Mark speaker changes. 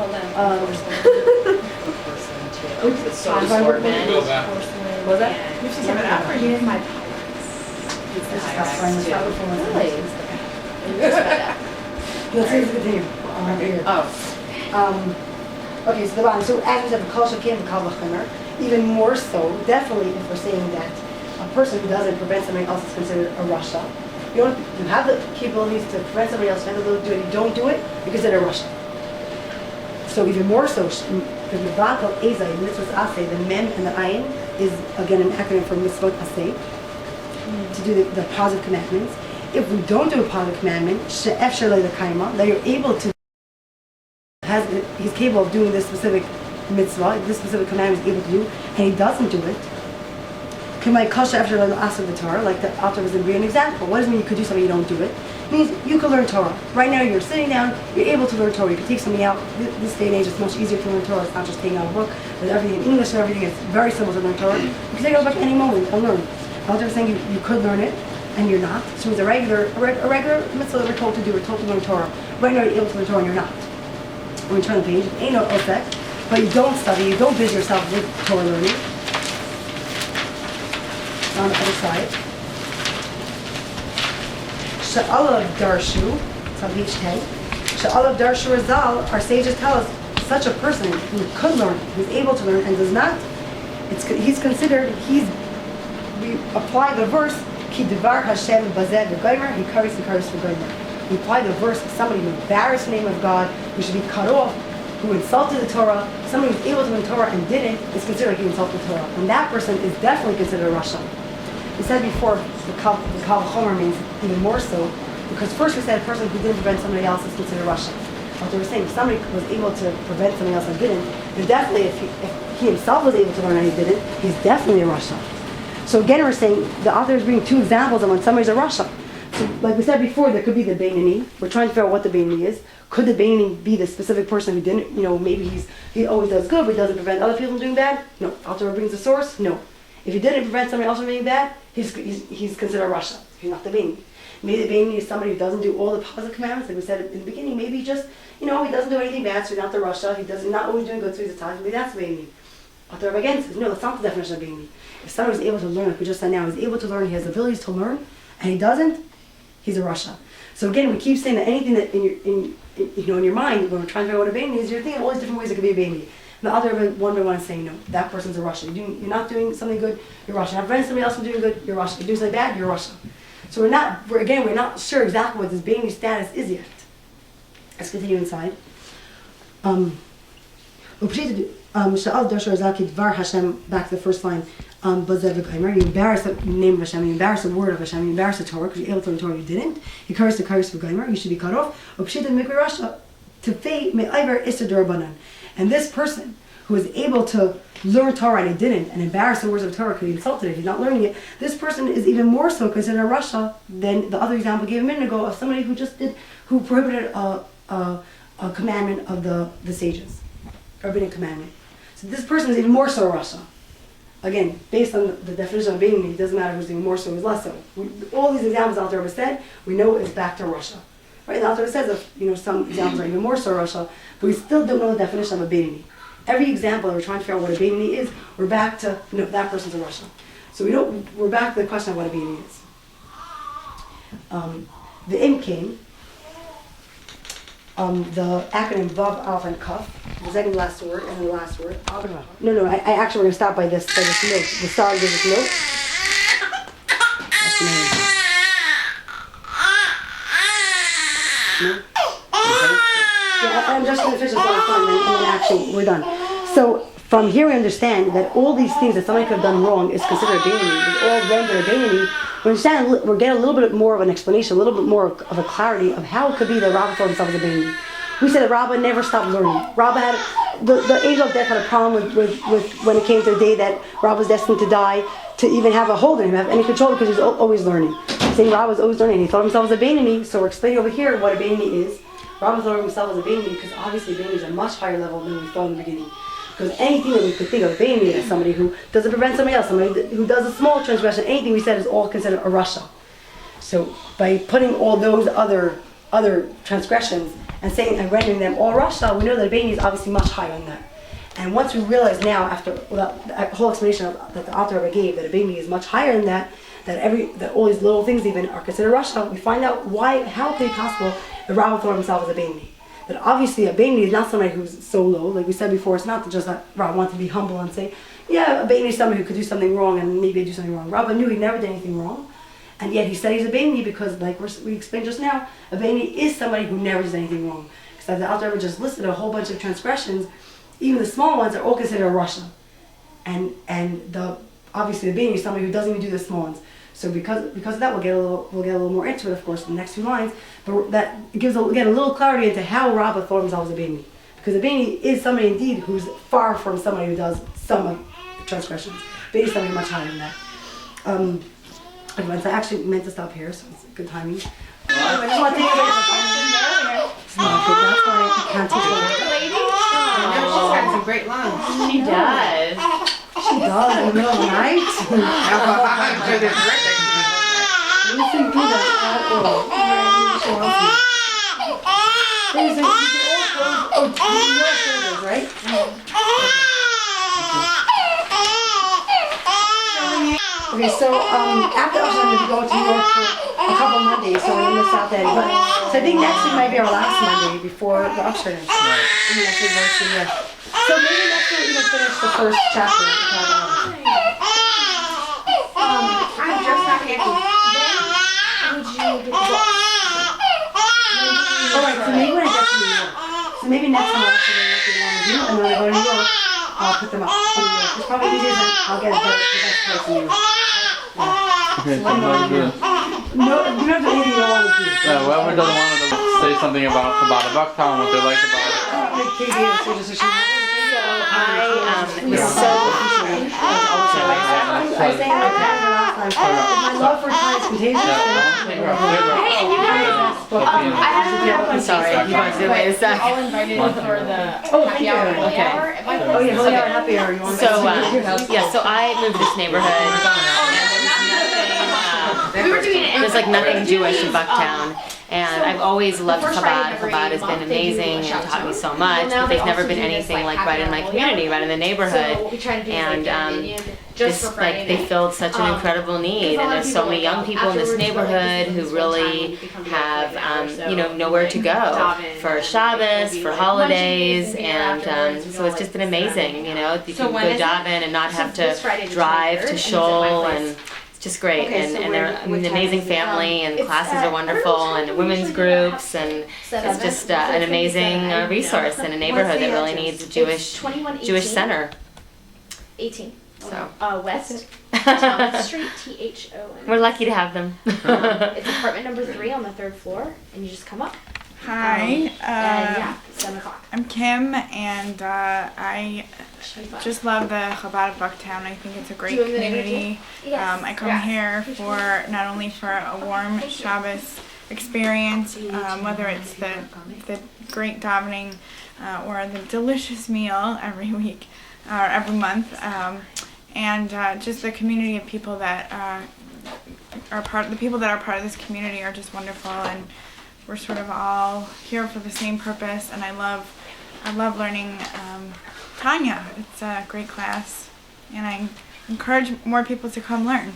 Speaker 1: Hold on.
Speaker 2: Person too. The soul assortment.
Speaker 3: Was that?
Speaker 2: Yeah.
Speaker 3: You've seen some of that for you.
Speaker 2: My pirates.
Speaker 3: It's
Speaker 2: The
Speaker 3: just
Speaker 2: Hyrax too.
Speaker 1: Really?
Speaker 3: Let's see if we continue. Here. Okay, so the bottom. So as we said, the culture came from Kalvachimer. Even more so, definitely, if we're saying that a person who doesn't prevent somebody else is considered a rasha. You have the capabilities to prevent somebody else, to do it, you don't do it, you're considered a rasha. So even more so, the Mitzvah Ezai, Mitzvah Asay, the Mem and the Ayin is again an acronym for Mitzvot Asay, to do the positive commandments. If we don't do a positive commandment, She'ef Shalei L'Kaima, that you're able to, he's capable of doing this specific mitzvah, this specific commandment is able to do, and he doesn't do it. Like the author was giving an example. What does it mean you could do something you don't do it? It means you could learn Torah. Right now you're sitting down, you're able to learn Torah. You can take something out. This day and age it's much easier to learn Torah. It's not just taking out a book. There's everything in English and everything. It's very simple to learn Torah. You can take out a book any moment and learn. The author was saying you could learn it, and you're not. So it's a regular mitzvah that we're told to do. We're told to learn Torah. Right now you're able to learn Torah and you're not. When you turn the page, it ain't no effect, but you don't study, you don't busy yourself with Torah learning. On the other side. Sha'alav Darshu, it's on page 10. Sha'alav Darshu Rizal, our sages tell us, such a person who could learn, who's able to learn and does not, he's considered, we apply the verse, Ki Devar Hashem Bazed V'Goymer, He Karis V'Goymer. We apply the verse to somebody who embarrassed the name of God, who should be cut off, who insulted the Torah. Somebody who's able to learn Torah and didn't is considered like he insulted the Torah. And that person is definitely considered a rasha. We said before, the Kal Chomer means even more so, because first we said a person who didn't prevent somebody else is considered a rasha. What they were saying, if somebody was able to prevent somebody else and didn't, then definitely if he himself was able to learn and he didn't, he's definitely a rasha. So again we're saying, the author is bringing two examples of when somebody's a rasha. So like we said before, there could be the Beinani. We're trying to figure out what the Beinani is. Could the Beinani be the specific person who didn't, maybe he always does good, but he doesn't prevent other people from doing bad? No. Author brings the source? No. If he didn't prevent somebody else from being bad, he's considered a rasha. He's not the Beinani. Maybe the Beinani is somebody who doesn't do all the positive commandments, like we said in the beginning. Maybe he just, he doesn't do anything bad, so he's not the rasha. He's not always doing good, so he's a tzaddik. Maybe that's the Beinani. Author again says, no, that's not the definition of Beinani. If somebody is able to learn, like we just said now, he's able to learn, he has the abilities to learn, and he doesn't, he's a rasha. So again, we keep saying that anything that in your mind, when we're trying to figure out what a Beinani is, you're thinking of all these different ways it could be a Beinani. And the other one by one is saying, no, that person's a rasha. You're not doing something good, you're rasha. You're not preventing somebody else from doing good, you're rasha. You're doing something bad, you're rasha. So we're not sure exactly what this Beinani status is yet. Let's continue inside. Back to the first line. You embarrass the name of Hashem, you embarrass the word of Hashem, you embarrass the Torah because you're able to learn Torah, you didn't. You curse the Karis V'Goymer, you should be cut off. And this person who is able to learn Torah and he didn't, and embarrass the words of Torah because he insulted it, he's not learning it, this person is even more so considered a rasha than the other example I gave a minute ago of somebody who prohibited a commandment of the sages, a rabbinic commandment. So this person is even more so a rasha. Again, based on the definition of Beinani, it doesn't matter who's doing more so, who's less so. All these examples the author said, we know it's back to rasha. Right? The author says some examples are even more so rasha, but we still don't know the definition of a Beinani. Every example, we're trying to figure out what a Beinani is, we're back to, that person's a rasha. So we're back to the question of what a Beinani is. The im came, the acronym Vav, Alf, and Kaf, the second last word, and the last word. No, I actually we're going to stop by this note. The star gives us note. That's the name. No? Okay. Yeah, I'm just going to finish this one fun, and then actually we're done. So from here we understand that all these things that somebody could have done wrong is considered a Beinani. It's all rendered a Beinani. We're getting a little bit more of an explanation, a little bit more of a clarity of how it could be that Rabbah thought himself as a Beinani. We said that Rabbah never stopped learning. Rabbah had the angel of death had a problem with when it came to the day that Rabbah was destined to die, to even have a hold on him, have any control, because he was always learning. Saying Rabbah was always learning. He thought himself as a Beinani, so we're explaining over here what a Beinani is. Rabbah thought of himself as a Beinani because obviously Beinani is a much higher level than we thought in the beginning. Because anything that we could think of Beinani as somebody who doesn't prevent somebody else, somebody who does a small transgression, anything we said is all considered a rasha. So by putting all those other transgressions and saying and rendering them all Russia, we know that a Beni is obviously much higher than that. And once we realize now, after that whole explanation that the Alter Rebbe gave, that a Beni is much higher than that, that all these little things even are considered Russia, we find out how can it be possible that Rabbi thought of himself as a Beni. That obviously a Beni is not somebody who's so low, like we said before, it's not just that Rabbi wanted to be humble and say, yeah, a Beni is somebody who could do something wrong and maybe do something wrong. Rabbi knew he never did anything wrong, and yet he said he's a Beni because, like we explained just now, a Beni is somebody who never does anything wrong. Because the Alter Rebbe just listed a whole bunch of transgressions, even the small ones are all considered Russia. And obviously the Beni is somebody who doesn't even do the small ones. So because of that, we'll get a little more into it, of course, in the next few lines. But that gives a little clarity into how Rabbah thought of himself as a Beni. Because a Beni is somebody indeed who's far from somebody who does some transgressions. Beni is somebody much higher than that. I actually meant to stop here, so it's good timing. I just want to take a question. That's why I can't take it.
Speaker 2: She's got some great lungs. She does.
Speaker 3: She does in the middle of the night. Listen to that at all. She wants me. There's your shoulders, right? Okay, so after Rosh Hashanah, we go to New York for a couple Mondays, so we're gonna miss out that. But so I think next week might be our last Monday before the Rosh Hashanah. So maybe next week we can finish the first chapter.
Speaker 1: I'm just not happy. When would you get the book?
Speaker 3: Alright, so maybe when I get to New York. So maybe next time I'll actually what they want to do, and then when I go to New York, I'll put them up in New York. It's probably easier than I'll get the best price in New York.
Speaker 4: Okay, so like this.
Speaker 3: No, you don't have to do anything you don't want to do.
Speaker 4: Yeah, whoever doesn't want to say something about JewishBuckTown, what they like about it.
Speaker 3: I was saying my last time. My love for time is contagious.
Speaker 2: I'm sorry. You want to wait a sec?
Speaker 1: All invited for the happy hour, holy
Speaker 2: Okay.
Speaker 1: hour.
Speaker 3: Oh yeah, holy hour, happy hour. You want
Speaker 2: So, so I moved to this neighborhood.
Speaker 1: We were doing it.
Speaker 2: There's like nothing Jewish in Bucktown. And I've always loved Chabad. Chabad has been amazing and taught me so much, but there's never been anything like right in my community, right in the neighborhood. And just like they filled such an incredible need, and there's so many young people in this neighborhood who really have nowhere to go for Shabbos, for holidays, and so it's just been amazing. You can go daven and not have to drive to shul, and just great, and they're an amazing family, and the classes are wonderful, and the women's groups, and it's just an amazing resource in a neighborhood that really needs a Jewish center.
Speaker 1: 18.
Speaker 2: So
Speaker 1: West Thomas Street, THON.
Speaker 2: we're lucky to have them.
Speaker 1: It's apartment number 3 on the 3rd floor, and you just come up.
Speaker 5: Hi,
Speaker 1: And yeah, 7 o'clock.
Speaker 5: I'm Kim, and I just love the Chabad of Bucktown. I think it's a great
Speaker 1: Do you want me to
Speaker 5: community.
Speaker 1: Yes.
Speaker 5: I come here for not only for a warm Shabbos experience, whether it's the great davening or the delicious meal every week or every month, and just the community of people that are part of this community are just wonderful, and we're sort of all here for the same purpose, and I love learning Tanya. It's a great class, and I encourage more people to come learn.